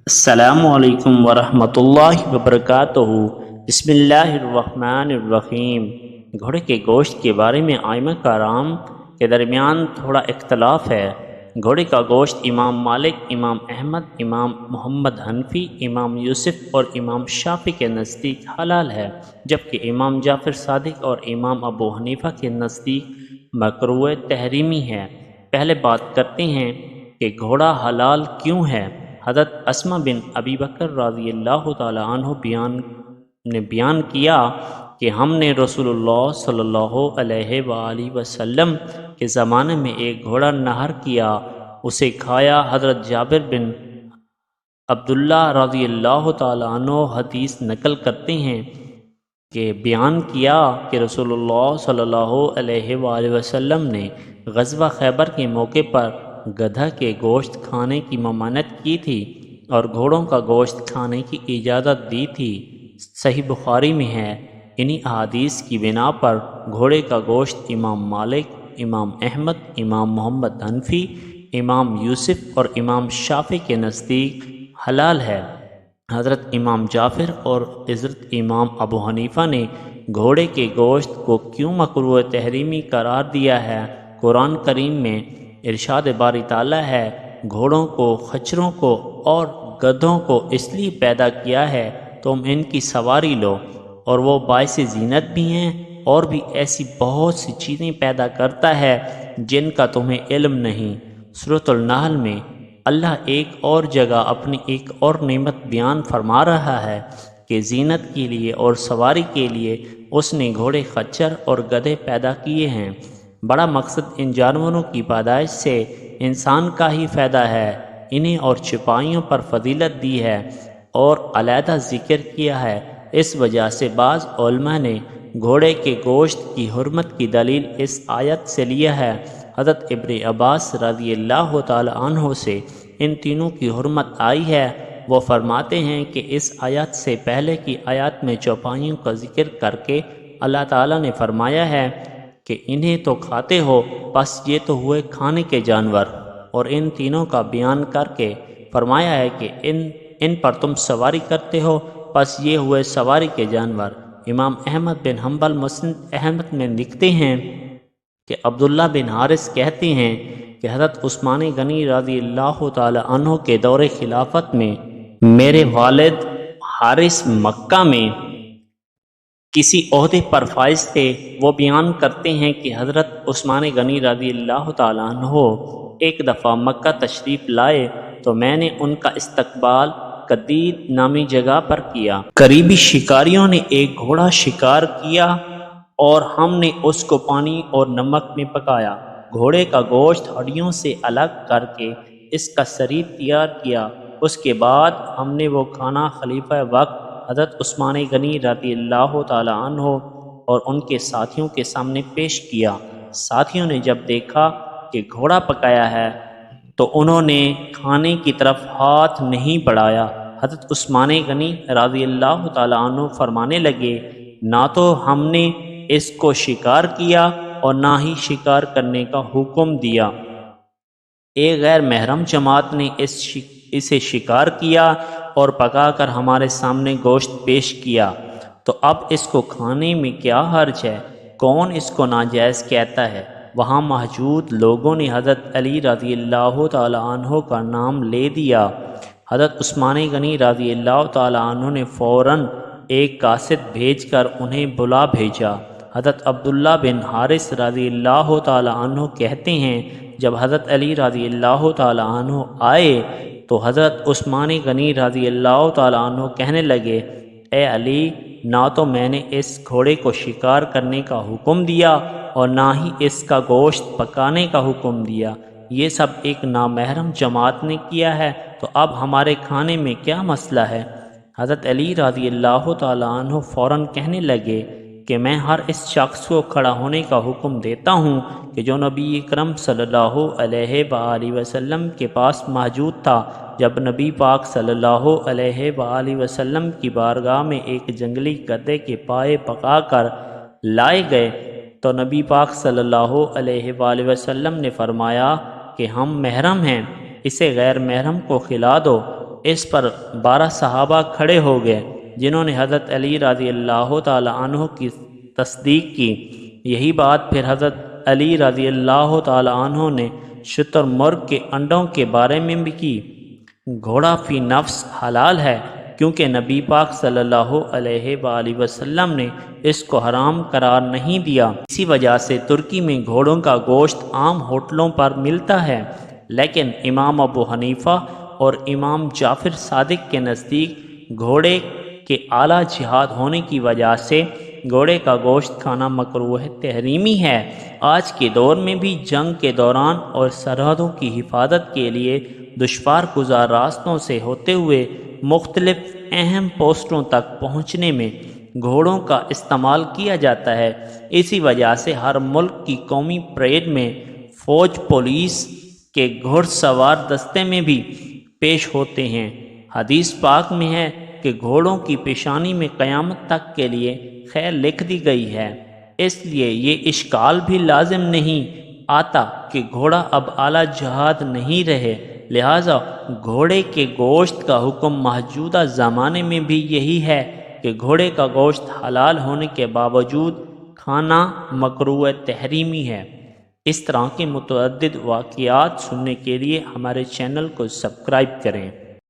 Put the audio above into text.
السلام علیکم ورحمۃ اللہ وبرکاتہ۔ بسم اللہ الرحمن الرحیم۔ گھوڑے کے گوشت کے بارے میں ائمہ کرام کے درمیان تھوڑا اختلاف ہے۔ گھوڑے کا گوشت امام مالک، امام احمد، امام محمد حنفی، امام یوسف اور امام شافعی کے نزدیک حلال ہے، جبکہ امام جعفر صادق اور امام ابو حنیفہ کے نزدیک مکروہ تحریمی ہے۔ پہلے بات کرتے ہیں کہ گھوڑا حلال کیوں ہے۔ حضرت اسما بن ابی بکر رضی اللہ تعالی عنہ بیان کیا کہ ہم نے رسول اللہ صلی اللہ علیہ وآلہ وسلم کے زمانے میں ایک گھوڑا نہر کیا، اسے کھایا۔ حضرت جابر بن عبداللہ رضی اللہ تعالی عنہ حدیث نقل کرتے ہیں کہ بیان کیا کہ رسول اللہ صلی اللہ علیہ وآلہ وسلم نے غزوہ خیبر کے موقع پر گدھا کے گوشت کھانے کی ممانعت کی تھی اور گھوڑوں کا گوشت کھانے کی اجازت دی تھی۔ صحیح بخاری میں ہے۔ انہی احادیث کی بنا پر گھوڑے کا گوشت امام مالک، امام احمد، امام محمد حنفی، امام یوسف اور امام شافعی کے نزدیک حلال ہے۔ حضرت امام جعفر اور حضرت امام ابو حنیفہ نے گھوڑے کے گوشت کو کیوں مکروہ تحریمی قرار دیا ہے؟ قرآن کریم میں ارشاد باری تعالیٰ ہے، گھوڑوں کو، خچروں کو اور گدھوں کو اس لیے پیدا کیا ہے تم ان کی سواری لو، اور وہ باعث زینت بھی ہیں، اور بھی ایسی بہت سی چیزیں پیدا کرتا ہے جن کا تمہیں علم نہیں۔ سورۃ النحل میں اللہ ایک اور جگہ اپنی ایک اور نعمت بیان فرما رہا ہے کہ زینت کے لیے اور سواری کے لیے اس نے گھوڑے، خچر اور گدھے پیدا کیے ہیں۔ بڑا مقصد ان جانوروں کی پیدائش سے انسان کا ہی فائدہ ہے۔ انہیں اور چپائیوں پر فضیلت دی ہے اور علیحدہ ذکر کیا ہے۔ اس وجہ سے بعض علماء نے گھوڑے کے گوشت کی حرمت کی دلیل اس آیت سے لیا ہے۔ حضرت ابن عباس رضی اللہ تعالی عنہ سے ان تینوں کی حرمت آئی ہے۔ وہ فرماتے ہیں کہ اس آیت سے پہلے کی آیات میں چوپائیوں کا ذکر کر کے اللہ تعالیٰ نے فرمایا ہے کہ انہیں تو کھاتے ہو، بس یہ تو ہوئے کھانے کے جانور، اور ان تینوں کا بیان کر کے فرمایا ہے کہ ان پر تم سواری کرتے ہو، بس یہ ہوئے سواری کے جانور۔ امام احمد بن حنبل مسند احمد میں لکھتے ہیں کہ عبداللہ بن حارث کہتے ہیں کہ حضرت عثمان غنی رضی اللہ تعالی عنہ کے دور خلافت میں میرے والد حارث مکہ میں کسی عہدے پر فائز تھے۔ وہ بیان کرتے ہیں کہ حضرت عثمان غنی رضی اللہ تعالیٰ عنہ ایک دفعہ مکہ تشریف لائے تو میں نے ان کا استقبال قدید نامی جگہ پر کیا۔ قریبی شکاریوں نے ایک گھوڑا شکار کیا اور ہم نے اس کو پانی اور نمک میں پکایا۔ گھوڑے کا گوشت ہڈیوں سے الگ کر کے اس کا سرید تیار کیا۔ اس کے بعد ہم نے وہ کھانا خلیفہ وقت حضرت عثمان غنی رضی اللہ تعالی عنہ اور ان کے ساتھیوں کے سامنے پیش کیا۔ ساتھیوں نے جب دیکھا کہ گھوڑا پکایا ہے تو انہوں نے کھانے کی طرف ہاتھ نہیں بڑھایا۔ حضرت عثمان غنی رضی اللہ تعالی عنہ فرمانے لگے، نہ تو ہم نے اس کو شکار کیا اور نہ ہی شکار کرنے کا حکم دیا۔ ایک غیر محرم جماعت نے اسے شکار کیا اور پکا کر ہمارے سامنے گوشت پیش کیا، تو اب اس کو کھانے میں کیا حرج ہے؟ کون اس کو ناجائز کہتا ہے؟ وہاں موجود لوگوں نے حضرت علی رضی اللہ تعالی عنہ کا نام لے دیا۔ حضرت عثمان غنی رضی اللہ تعالی عنہ نے فوراً ایک قاصد بھیج کر انہیں بلا بھیجا۔ حضرت عبداللہ بن حارث رضی اللہ تعالی عنہ کہتے ہیں، جب حضرت علی رضی اللہ تعالی عنہ آئے تو حضرت عثمان غنی رضی اللہ تعالی عنہ کہنے لگے، اے علی، نہ تو میں نے اس گھوڑے کو شکار کرنے کا حکم دیا اور نہ ہی اس کا گوشت پکانے کا حکم دیا، یہ سب ایک نامحرم جماعت نے کیا ہے، تو اب ہمارے کھانے میں کیا مسئلہ ہے؟ حضرت علی رضی اللہ تعالی عنہ فوراً کہنے لگے کہ میں ہر اس شخص کو کھڑا ہونے کا حکم دیتا ہوں کہ جو نبی اکرم صلی اللہ علیہ وآلہ وسلم کے پاس موجود تھا۔ جب نبی پاک صلی اللہ علیہ وآلہ وسلم کی بارگاہ میں ایک جنگلی گدھے کے پائے پکا کر لائے گئے تو نبی پاک صلی اللہ علیہ وآلہ وسلم نے فرمایا کہ ہم محرم ہیں، اسے غیر محرم کو کھلا دو۔ اس پر 12 صحابہ کھڑے ہو گئے جنہوں نے حضرت علی رضی اللہ تعالی عنہ کی تصدیق کی۔ یہی بات پھر حضرت علی رضی اللہ تعالی عنہ نے شتر مرغ کے انڈوں کے بارے میں بھی کی۔ گھوڑا فی نفس حلال ہے کیونکہ نبی پاک صلی اللہ علیہ وآلہ وسلم نے اس کو حرام قرار نہیں دیا۔ اسی وجہ سے ترکی میں گھوڑوں کا گوشت عام ہوٹلوں پر ملتا ہے، لیکن امام ابو حنیفہ اور امام جعفر صادق کے نزدیک گھوڑے کے اعلیٰ جہاد ہونے کی وجہ سے گھوڑے کا گوشت کھانا مکروہ تحریمی ہے۔ آج کے دور میں بھی جنگ کے دوران اور سرحدوں کی حفاظت کے لیے دشوار گزار راستوں سے ہوتے ہوئے مختلف اہم پوسٹوں تک پہنچنے میں گھوڑوں کا استعمال کیا جاتا ہے۔ اسی وجہ سے ہر ملک کی قومی پریڈ میں فوج، پولیس کے گھڑ سوار دستے میں بھی پیش ہوتے ہیں۔ حدیث پاک میں ہے کہ گھوڑوں کی پیشانی میں قیامت تک کے لیے خیر لکھ دی گئی ہے۔ اس لیے یہ اشکال بھی لازم نہیں آتا کہ گھوڑا اب اعلیٰ جہاد نہیں رہے، لہٰذا گھوڑے کے گوشت کا حکم موجودہ زمانے میں بھی یہی ہے کہ گھوڑے کا گوشت حلال ہونے کے باوجود کھانا مکروہ تحریمی ہے۔ اس طرح کے متعدد واقعات سننے کے لیے ہمارے چینل کو سبسکرائب کریں۔